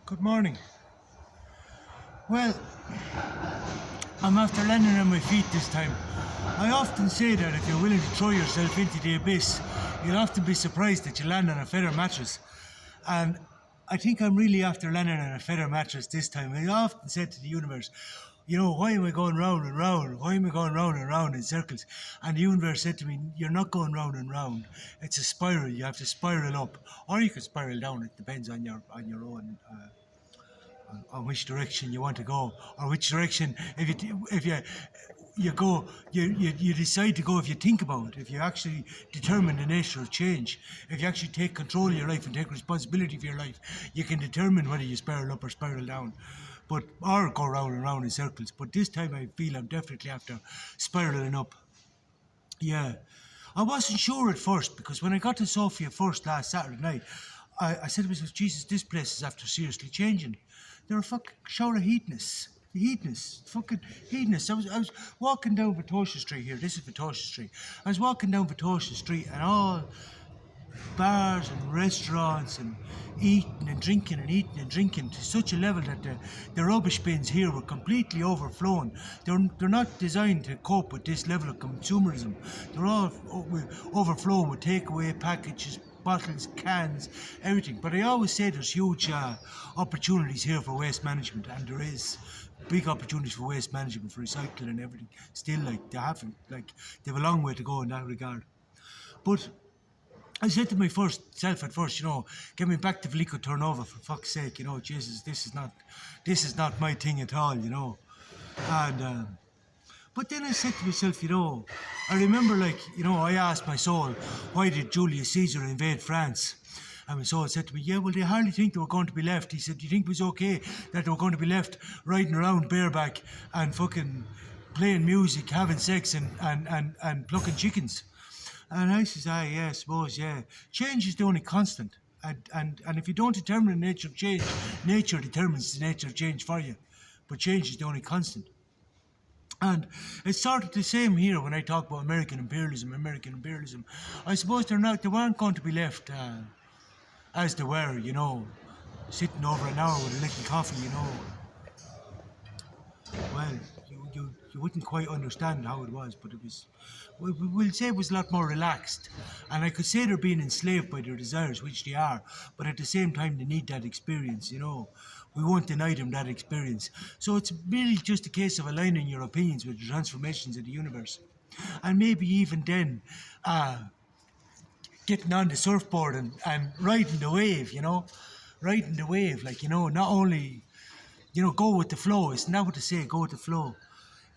Good morning. Well, I'm after landing on my feet this time. I often say that if you're willing to throw yourself into the abyss, you'll often be surprised that you land on a feather mattress. And I think I'm really after landing on a feather mattress this time. I often said to the universe, why am I going round and round? Why am I going round and round in circles? And the universe said to me, you're not going round and round. It's a spiral. You have to spiral up, or you can spiral down. It depends on your own. On which direction you want to go, or which direction if you decide to go, if you think about it, if you actually determine the nature of change, if you actually take control of your life and take responsibility for your life, you can determine whether you spiral up or spiral down, or go round and round in circles. But this time I feel I'm definitely after spiraling up. Yeah. I wasn't sure at first, because when I got to Sofia first last Saturday night, I said to myself, Jesus, this place is after seriously changing. They're a fucking shower of fucking heatness. I was walking down Vitosha Street here. This is Vitosha Street. I was walking down Vitosha Street, and all bars and restaurants and eating and drinking to such a level that the rubbish bins here were completely overflowing. They're not designed to cope with this level of consumerism. They're all overflowing with takeaway packages, bottles, cans, everything. But I always say there's huge opportunities here for waste management, and there is big opportunities for waste management, for recycling and everything. Still, they have a long way to go in that regard. But I said to my first self at first, get me back to Veliko turnover, for fuck's sake, Jesus, this is not my thing at all, And but then I said to myself, I remember, I asked my soul, why did Julius Caesar invade France? And my soul said to me, yeah, well, they hardly think they were going to be left. He said, do you think it was okay that they were going to be left riding around bareback and fucking playing music, having sex and plucking chickens? And I says, yeah, I suppose, yeah. Change is the only constant. And if you don't determine the nature of change, nature determines the nature of change for you. But change is the only constant. And it's sort of the same here when I talk about American imperialism. I suppose they weren't going to be left as they were, sitting over an hour with a little coffee, Well, you wouldn't quite understand how it was, but it was, we'll say it was a lot more relaxed. And I could say they're being enslaved by their desires, which they are, but at the same time they need that experience, We won't deny them that experience. So it's really just a case of aligning your opinions with the transformations of the universe. And maybe even then, getting on the surfboard and riding the wave, Riding the wave, not only, go with the flow. Isn't that what they say? Go with the flow.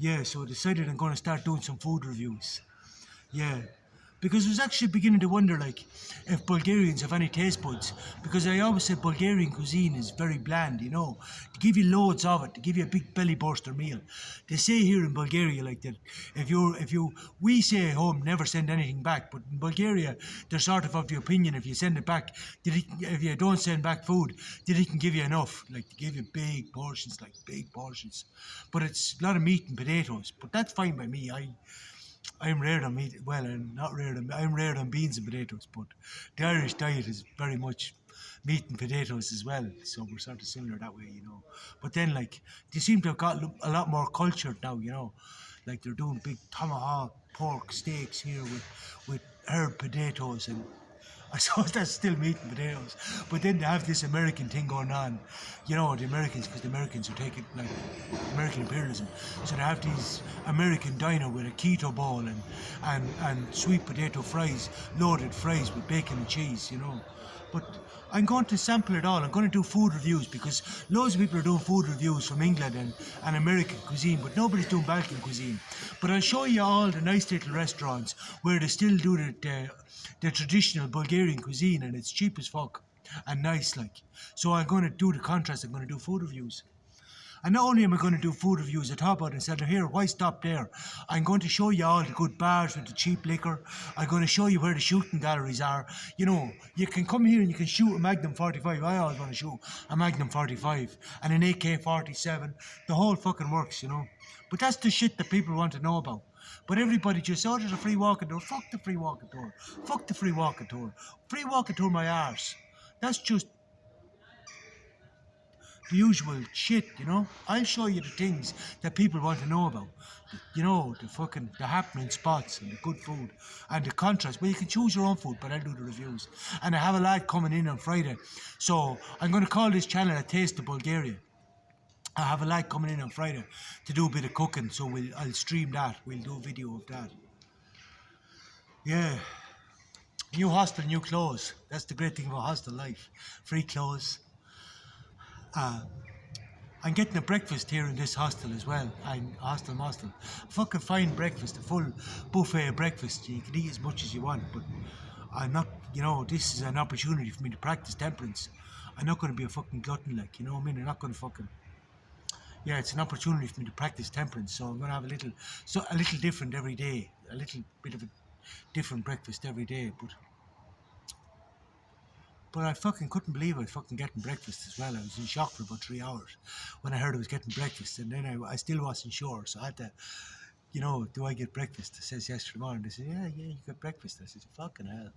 Yeah, so I decided I'm going to start doing some food reviews. Yeah, because I was actually beginning to wonder, if Bulgarians have any taste buds. Because I always said Bulgarian cuisine is very bland, To give you loads of it, to give you a big belly burster meal. They say here in Bulgaria, that we say at home, never send anything back. But in Bulgaria, they're sort of the opinion, if you send it back, if you don't send back food, they can give you enough. They give you big portions. But it's a lot of meat and potatoes. But that's fine by me. I'm rare on meat. Well, I'm rare on beans and potatoes, but the Irish diet is very much meat and potatoes as well. So we're sort of similar that way, But then, they seem to have got a lot more cultured now, They're doing big tomahawk pork steaks here with herb potatoes, and I suppose that's still meat and potatoes. But then they have this American thing going on, the Americans, because the Americans are taking, American imperialism. So they have these American diner with a keto bowl and sweet potato fries, loaded fries with bacon and cheese, But I'm going to sample it all. I'm going to do food reviews, because loads of people are doing food reviews from England and American cuisine, but nobody's doing Balkan cuisine. But I'll show you all the nice little restaurants where they still do the traditional Bulgarian cuisine, and it's cheap as fuck and nice, So I'm going to do the contrast. I'm going to do food reviews. And not only am I going to do food reviews, I thought about it and said, here, why stop there? I'm going to show you all the good bars with the cheap liquor. I'm going to show you where the shooting galleries are. You can come here and you can shoot a Magnum 45. I always want to shoot a Magnum 45 and an AK-47. The whole fucking works, But that's the shit that people want to know about. But everybody just, there's a free walking tour. Fuck the free walking tour. Fuck the free walking tour. Free walking tour my arse. That's just the usual shit, you know. I'll show you the things that people want to know about. You know, the happening spots and the good food and the contrast. Well, you can choose your own food, but I'll do the reviews. And I have a lad coming in on Friday. So I'm going to call this channel A Taste of Bulgaria. I have a lad coming in on Friday to do a bit of cooking, so I'll stream that. We'll do a video of that. Yeah. New hostel, new clothes. That's the great thing about hostel life. Free clothes. I'm getting a breakfast here in this hostel as well. I'm hostel mostel. Fucking fine breakfast, a full buffet breakfast. You can eat as much as you want, but I'm not, you know, this is an opportunity for me to practice temperance. I'm not going to be a fucking glutton, like, you know what I mean? I'm not going to fucking... Yeah, it's an opportunity for me to practice temperance, so I'm going to have a little different every day. A little bit of a different breakfast every day, But I fucking couldn't believe I was fucking getting breakfast as well. I was in shock for about 3 hours when I heard I was getting breakfast, and then I still wasn't sure, so I had to, you know, do I get breakfast? It says yesterday morning. They said, yeah, you get breakfast. I said, fucking hell,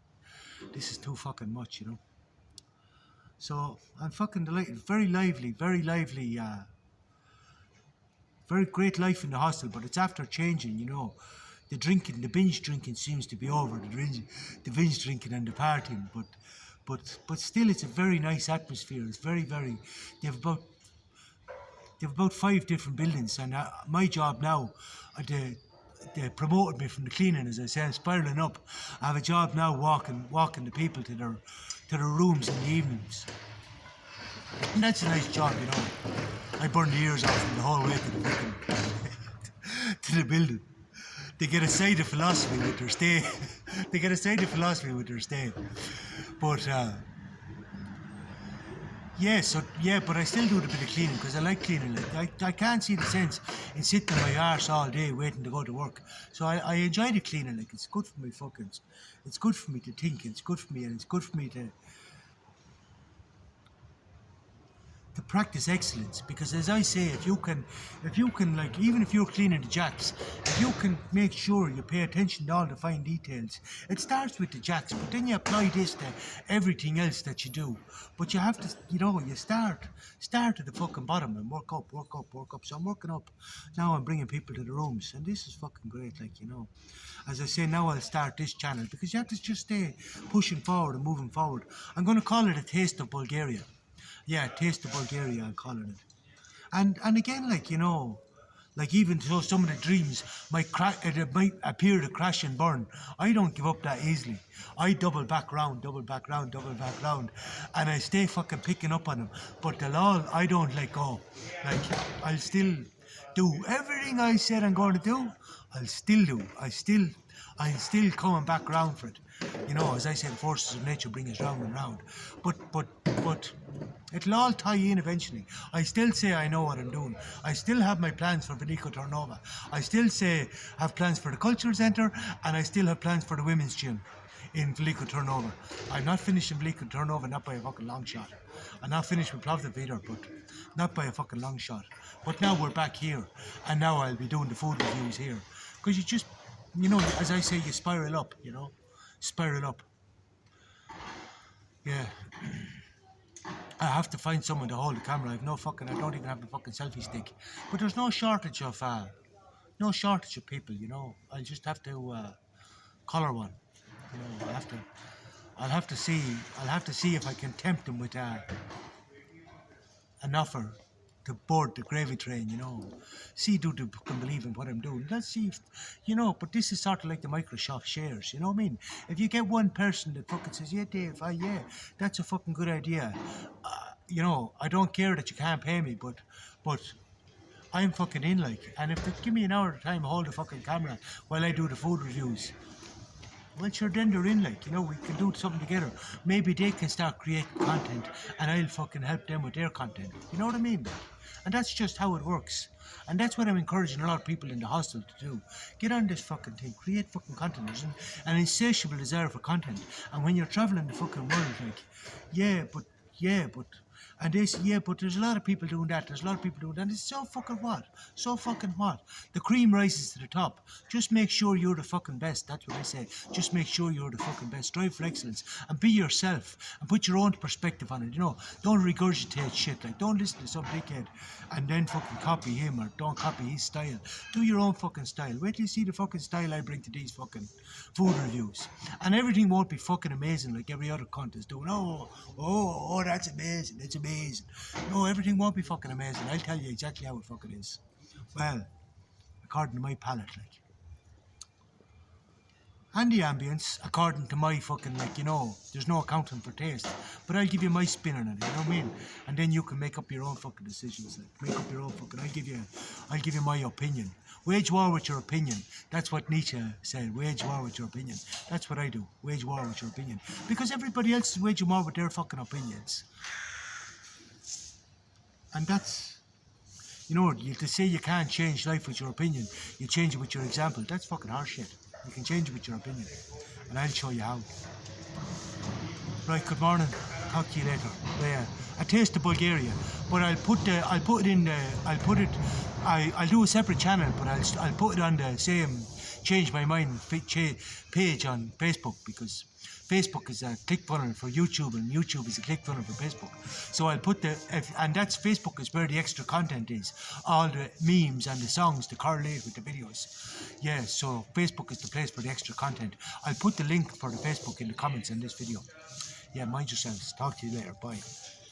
this is too fucking much, you know. So I'm fucking delighted. Very lively, very great life in the hostel, but it's after changing, you know. The binge drinking seems to be over. The binge drinking and the partying, but still, it's a very nice atmosphere. It's very. They have about 5 different buildings, and my job now, they promoted me from the cleaning, as I say, I'm spiraling up. I have a job now walking the people to their rooms in the evenings, and that's a nice job, you know. I burn the ears off them the whole way to the building. They get a side of philosophy with their stay. But but I still do the bit of cleaning because I like cleaning. Like, I can't see the sense in sitting on my arse all day waiting to go to work. So I enjoy the cleaning. Like, it's good for me it's good for me to think. It's good for me, and it's good for me to practice excellence, because as I say, if you can like, even if you're cleaning the jacks, if you can make sure you pay attention to all the fine details, it starts with the jacks, but then you apply this to everything else that you do. But you have to, you know, you start at the fucking bottom and work up. So I'm working up. Now I'm bringing people to the rooms, and this is fucking great, like, you know. As I say, now I'll start this channel because you have to just stay pushing forward and moving forward. I'm going to call it A Taste of Bulgaria. Yeah, Taste of Bulgaria, I'll call it. And again, like, you know, like, even though some of the dreams might appear to crash and burn, I don't give up that easily. I double back round, and I stay fucking picking up on them. But I don't let go. Like, I'll still do everything I said I'm going to do. I'll still do. I'm still coming back round for it. You know, as I said, forces of nature bring us round and round. But it'll all tie in eventually. I still say I know what I'm doing. I still have my plans for Veliko Turnova. I still have plans for the cultural centre, and I still have plans for the women's gym in Veliko Turnova. I'm not finished in Veliko Turnova, not by a fucking long shot. I'm not finished with Plovdiv either, but not by a fucking long shot. But now we're back here, and now I'll be doing the food reviews here. Because you just, you know, as I say, you spiral up, you know. Spiral up. Yeah. I have to find someone to hold the camera. I don't even have the fucking selfie stick. But there's no shortage of people, you know. I'll just have to color one. You know, I'll have to see if I can tempt them with an offer to board the gravy train, you know. Do they fucking believe in what I'm doing? Let's see if, you know, but this is sort of like the Microsoft shares, you know what I mean? If you get one person that fucking says, yeah, Dave, yeah, that's a fucking good idea. You know, I don't care that you can't pay me, but I'm fucking in, like, and if they give me an hour at a time, hold the fucking camera while I do the food reviews, well, sure, then they're in, like, you know, we can do something together. Maybe they can start creating content, and I'll fucking help them with their content. You know what I mean? And that's just how it works. And that's what I'm encouraging a lot of people in the hostel to do. Get on this fucking thing, create fucking content. There's an insatiable desire for content. And when you're traveling the fucking world, like, yeah, but And they say, yeah, but there's a lot of people doing that. There's a lot of people doing that. And it's so fucking what? So fucking what? The cream rises to the top. Just make sure you're the fucking best. That's what I say. Just make sure you're the fucking best. Strive for excellence and be yourself and put your own perspective on it. You know, don't regurgitate shit. Like, don't listen to some dickhead and then fucking copy him or don't copy his style. Do your own fucking style. Wait till you see the fucking style I bring to these fucking food reviews. And everything won't be fucking amazing like every other cunt is doing. Oh, that's amazing. It's amazing. No, everything won't be fucking amazing. I'll tell you exactly how it fucking is. Well, according to my palate, like. And the ambience, according to my fucking, like, you know, there's no accounting for taste. But I'll give you my spin on it, you know what I mean? And then you can make up your own fucking decisions. Like, make up your own fucking, I'll give you my opinion. Wage war with your opinion. That's what Nietzsche said, wage war with your opinion. That's what I do, wage war with your opinion. Because everybody else is waging war with their fucking opinions. And that's, you know, to say you can't change life with your opinion, you change it with your example. That's fucking horseshit. You can change it with your opinion. And I'll show you how. Right, good morning. Talk to you later. Yeah, a taste of Bulgaria. But I'll do a separate channel, but I'll put it on the same Change My Mind page on Facebook, because Facebook is a click funnel for YouTube and YouTube is a click funnel for Facebook. So I'll put and that's Facebook is where the extra content is. All the memes and the songs to correlate with the videos. Yeah, so Facebook is the place for the extra content. I'll put the link for the Facebook in the comments in this video. Yeah, mind yourselves. Talk to you later. Bye.